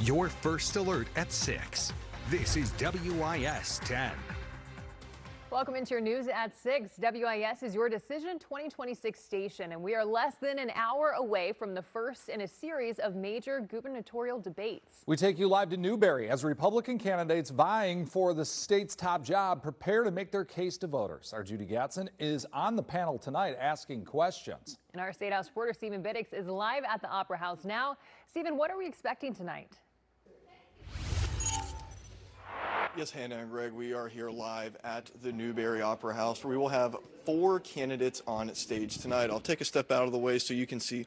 Your first alert at 6. This is WIS 10. Welcome into your news at 6. WIS is your Decision 2026 station, and we are less than an hour away from the first in a series of major gubernatorial debates. We take you live to Newberry as Republican candidates vying for the state's top job prepare to make their case to voters. Our Judy Gatson is on the panel tonight asking questions. And our State House reporter Stephen Biddix is live at the Opera House now. Stephen, what are we expecting tonight? Yes, Hannah and Greg, we are here live at the Newberry Opera House, where we will have 4 candidates on stage tonight. I'll take a step out of the way so you can see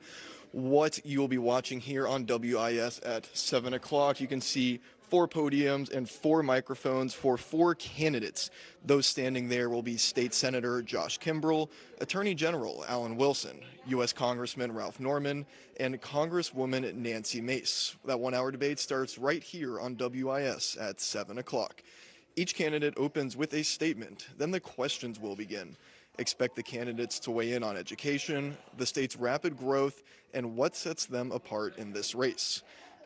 what you will be watching here on WIS at 7 o'clock. You can see 4 podiums and 4 microphones for 4 candidates. Those standing there will be State Senator Josh Kimbrell, Attorney General Alan Wilson, U.S. Congressman Ralph Norman, and Congresswoman Nancy Mace. That 1-hour debate starts right here on WIS at 7 o'clock. Each candidate opens with a statement, then the questions will begin. Expect the candidates to weigh in on education, the state's rapid growth, and what sets them apart in this race.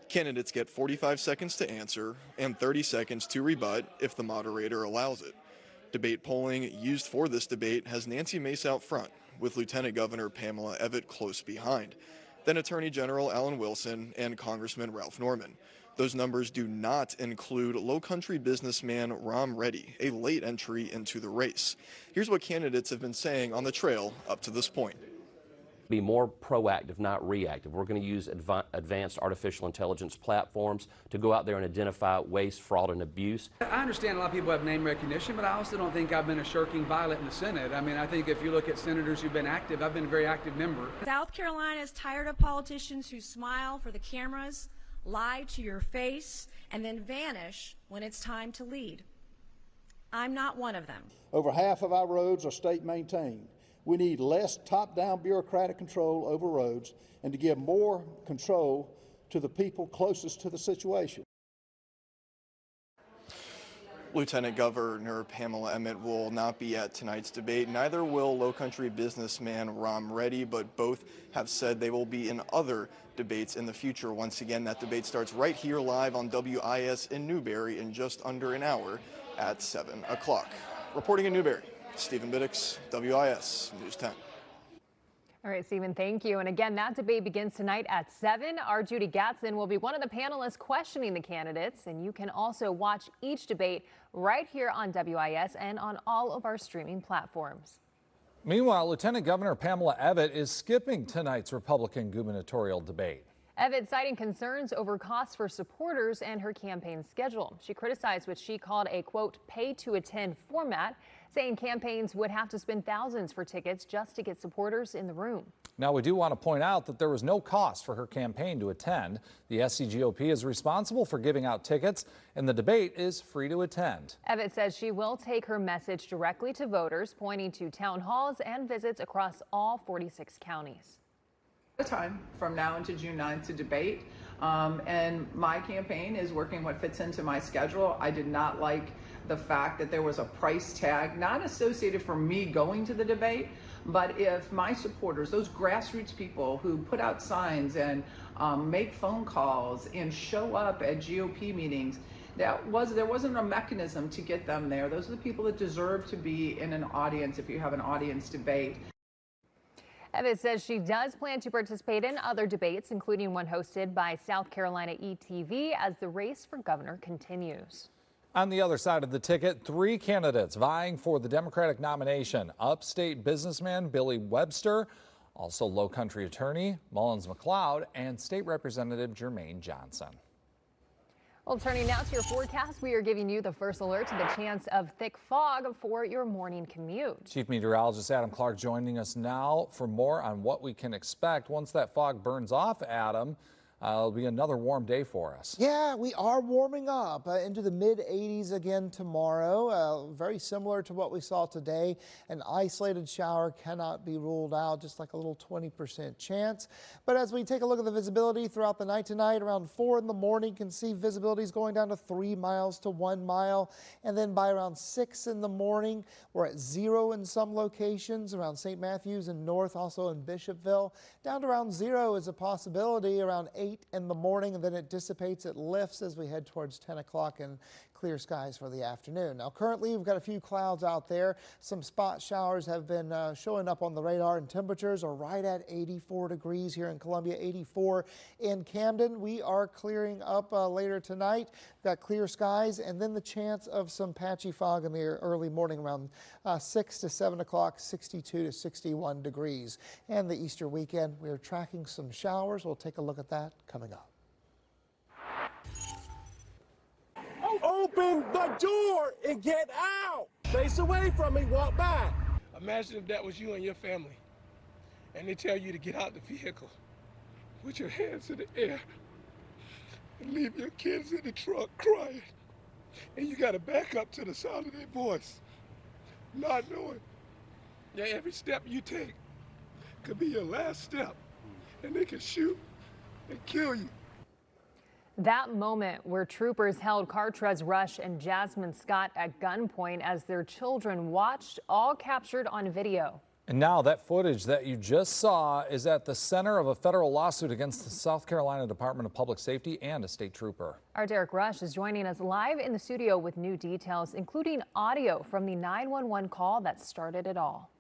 Candidates get 45 seconds to answer and 30 seconds to rebut if the moderator allows it. Debate polling used for this debate has Nancy Mace out front, with Lieutenant Governor Pamela Evette close behind, then Attorney General Alan Wilson and Congressman Ralph Norman. Those numbers do not include low-country businessman Ram Reddy, a late entry into the race. Here's what candidates have been saying on the trail up to this point. Be more proactive, not reactive. We're going to use advanced artificial intelligence platforms to go out there and identify waste, fraud, and abuse. I understand a lot of people have name recognition, but I also don't think I've been a shirking violet in the Senate. I mean, I think if you look at senators who've been active, I've been a very active member. South Carolina is tired of politicians who smile for the cameras, lie to your face, and then vanish when it's time to lead. I'm not one of them. Over half of our roads are state maintained. We need less top-down bureaucratic control over roads and to give more control to the people closest to the situation. Lieutenant Governor Pamela Evette will not be at tonight's debate. Neither will low-country businessman Ram Reddy, but both have said they will be in other debates in the future. Once again, that debate starts right here live on WIS in Newberry in just under an hour at 7 o'clock. Reporting in Newberry, Stephen Biddix, WIS News 10. All right, Stephen, thank you. And again, that debate begins tonight at 7. Our Judy Gatson will be one of the panelists questioning the candidates, and you can also watch each debate right here on WIS and on all of our streaming platforms. Meanwhile, Lieutenant Governor Pamela Evette is skipping tonight's Republican gubernatorial debate. Evette citing concerns over costs for supporters and her campaign schedule. She criticized what she called a, quote, pay-to-attend format, saying campaigns would have to spend thousands for tickets just to get supporters in the room. Now, we do want to point out that there was no cost for her campaign to attend. The SCGOP is responsible for giving out tickets, and the debate is free to attend. Evette says she will take her message directly to voters, pointing to town halls and visits across all 46 counties. Time from now until June 9th to debate, and my campaign is working what fits into my schedule. I did not like the fact that there was a price tag, not associated for me going to the debate, but if my supporters, those grassroots people who put out signs and make phone calls and show up at GOP meetings, there wasn't a mechanism to get them there. Those are the people that deserve to be in an audience if you have an audience debate. Evette says she does plan to participate in other debates, including one hosted by South Carolina ETV, as the race for governor continues. On the other side of the ticket, 3 candidates vying for the Democratic nomination: upstate businessman Billy Webster, also low country attorney Mullins McLeod, and State Representative Jermaine Johnson. Well, turning now to your forecast, we are giving you the first alert to the chance of thick fog for your morning commute. Chief Meteorologist Adam Clark joining us now for more on what we can expect once that fog burns off. Adam, it'll be another warm day for us. Yeah, we are warming up into the mid-80s again tomorrow. Very similar to what we saw today. An isolated shower cannot be ruled out, just like a little 20% chance. But as we take a look at the visibility throughout the night tonight, around 4 in the morning, can see visibilities going down to 3 miles to 1 mile. And then by around 6 in the morning, we're at 0 in some locations around St. Matthews and north, also in Bishopville. Down to around 0 is a possibility around 8 8 in the morning, and then it dissipates. It lifts as we head towards 10 o'clock and clear skies for the afternoon. Now, currently, we've got a few clouds out there. Some spot showers have been showing up on the radar, and temperatures are right at 84 degrees here in Columbia, 84 in Camden. We are clearing up later tonight. We've got clear skies, and then the chance of some patchy fog in the early morning around 6 to 7 o'clock, 62 to 61 degrees. And the Easter weekend, we're tracking some showers. We'll take a look at that coming up. Open the door and get out. Face away from me, walk back. Imagine if that was you and your family, and they tell you to get out the vehicle, put your hands in the air, and leave your kids in the truck crying, and you got to back up to the sound of their voice, not knowing that every step you take could be your last step, and they can shoot and kill you. That moment where troopers held Cartrez Rush and Jasmine Scott at gunpoint as their children watched, all captured on video. And now that footage that you just saw is at the center of a federal lawsuit against the South Carolina Department of Public Safety and a state trooper. Our Derek Rush is joining us live in the studio with new details, including audio from the 911 call that started it all.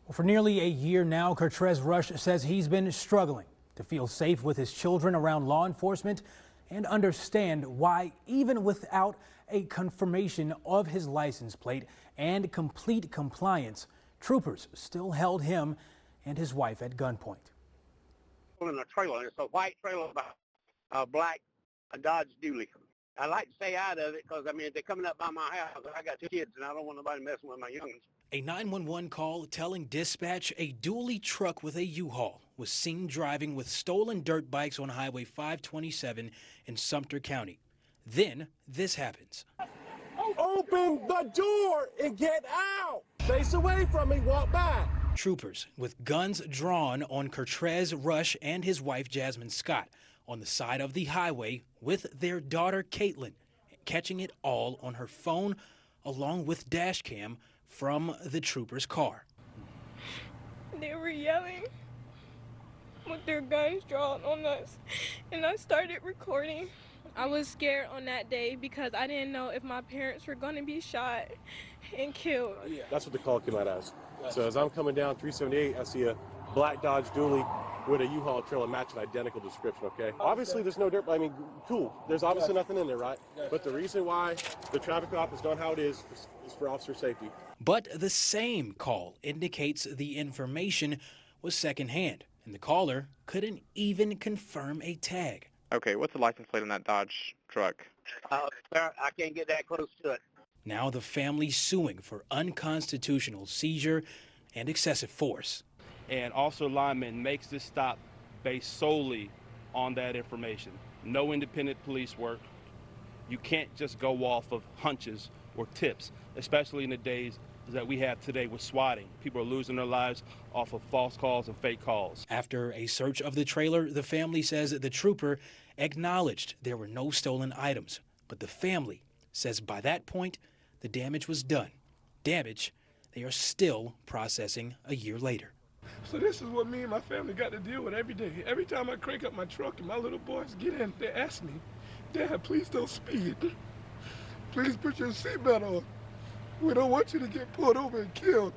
Well, for nearly a year now, Cartrez Rush says he's been struggling to feel safe with his children around law enforcement and understand why, even without a confirmation of his license plate and complete compliance, troopers still held him and his wife at gunpoint. In a trailer, it's a white trailer, a black Dodge Dually. I like to stay out of it because, I mean, they're coming up by my house. I got 2 kids, and I don't want nobody messing with my youngins. A 911 call telling dispatch a dually truck with a U-Haul was seen driving with stolen dirt bikes on Highway 527 in Sumter County. Then this happens. Open the door and get out. Face away from me, walk back. Troopers with guns drawn on Cartrez Rush and his wife Jasmine Scott on the side of the highway with their daughter Caitlin, catching it all on her phone along with dash cam from the trooper's car. They were yelling with their guns drawn on us, and I started recording. I was scared on that day because I didn't know if my parents were going to be shot and killed. That's what the call came out as. So as I'm coming down 378, I see a black Dodge Dually with a U-Haul trailer matching identical description, okay? Obviously, there's no dirt, I mean, cool. There's obviously nothing in there, right? But the reason why the traffic cop is done how it is for officer safety. But the same call indicates the information was secondhand, and the caller couldn't even confirm a tag. Okay, what's the license plate on that Dodge truck? Sir, I can't get that close to it. Now the family suing for unconstitutional seizure and excessive force. And Officer Lyman makes this stop based solely on that information. No independent police work. You can't just go off of hunches or tips, especially in the days that we have today with swatting. People are losing their lives off of false calls and fake calls. After a search of the trailer, the family says the trooper acknowledged there were no stolen items, but the family says by that point, the damage was done. Damage they are still processing a year later. So this is what me and my family got to deal with every day. Every time I crank up my truck and my little boys get in, they ask me, Dad, please don't speed. Please put your seatbelt on. We don't want you to get pulled over and killed.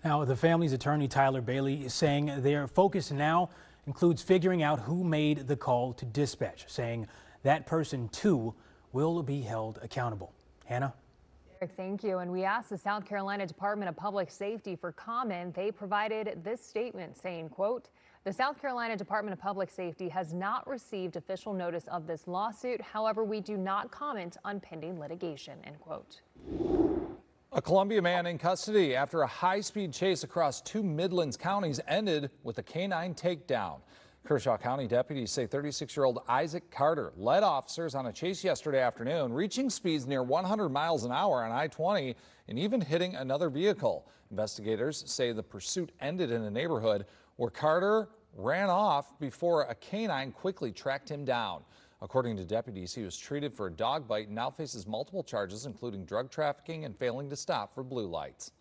Now, the family's attorney, Tyler Bailey, is saying their focus now includes figuring out who made the call to dispatch, saying that person, too, will be held accountable. Hannah? Thank you. And we asked the South Carolina Department of Public Safety for comment. They provided this statement saying, quote, the South Carolina Department of Public Safety has not received official notice of this lawsuit. However, we do not comment on pending litigation, end quote. A Columbia man in custody after a high-speed chase across 2 Midlands counties ended with a canine takedown. Kershaw County deputies say 36-year-old Isaac Carter led officers on a chase yesterday afternoon, reaching speeds near 100 miles an hour on I-20 and even hitting another vehicle. Investigators say the pursuit ended in a neighborhood where Carter ran off before a canine quickly tracked him down. According to deputies, he was treated for a dog bite and now faces multiple charges, including drug trafficking and failing to stop for blue lights.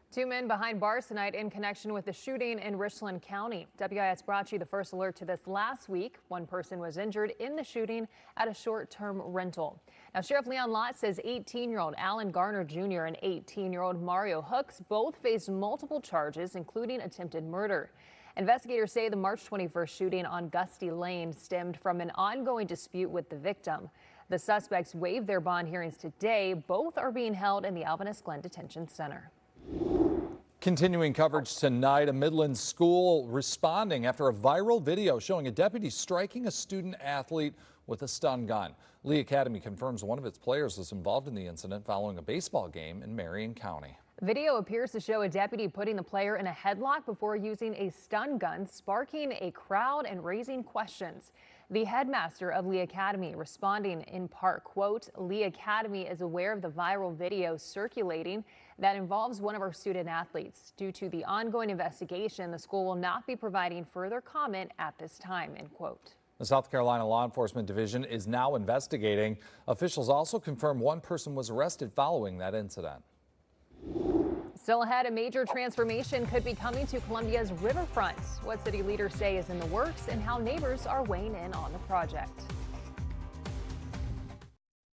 Two men behind bars tonight in connection with the shooting in Richland County. WIS brought you the first alert to this last week. One person was injured in the shooting at a short-term rental. Now, Sheriff Leon Lott says 18-year-old Alan Garner Jr. and 18-year-old Mario Hooks both faced multiple charges, including attempted murder. Investigators say the March 21st shooting on Gusty Lane stemmed from an ongoing dispute with the victim. The suspects waived their bond hearings today. Both are being held in the Alvinus Glen Detention Center. Continuing coverage tonight, a Midland school responding after a viral video showing a deputy striking a student athlete with a stun gun. Lee Academy confirms one of its players was involved in the incident following a baseball game in Marion County. Video appears to show a deputy putting the player in a headlock before using a stun gun, sparking a crowd and raising questions. The headmaster of Lee Academy responding in part, quote, Lee Academy is aware of the viral video circulating that involves one of our student athletes. Due to the ongoing investigation, the school will not be providing further comment at this time, end quote. The South Carolina Law Enforcement Division is now investigating. Officials also confirm one person was arrested following that incident. Still ahead, a major transformation could be coming to Columbia's riverfront. What city leaders say is in the works and how neighbors are weighing in on the project.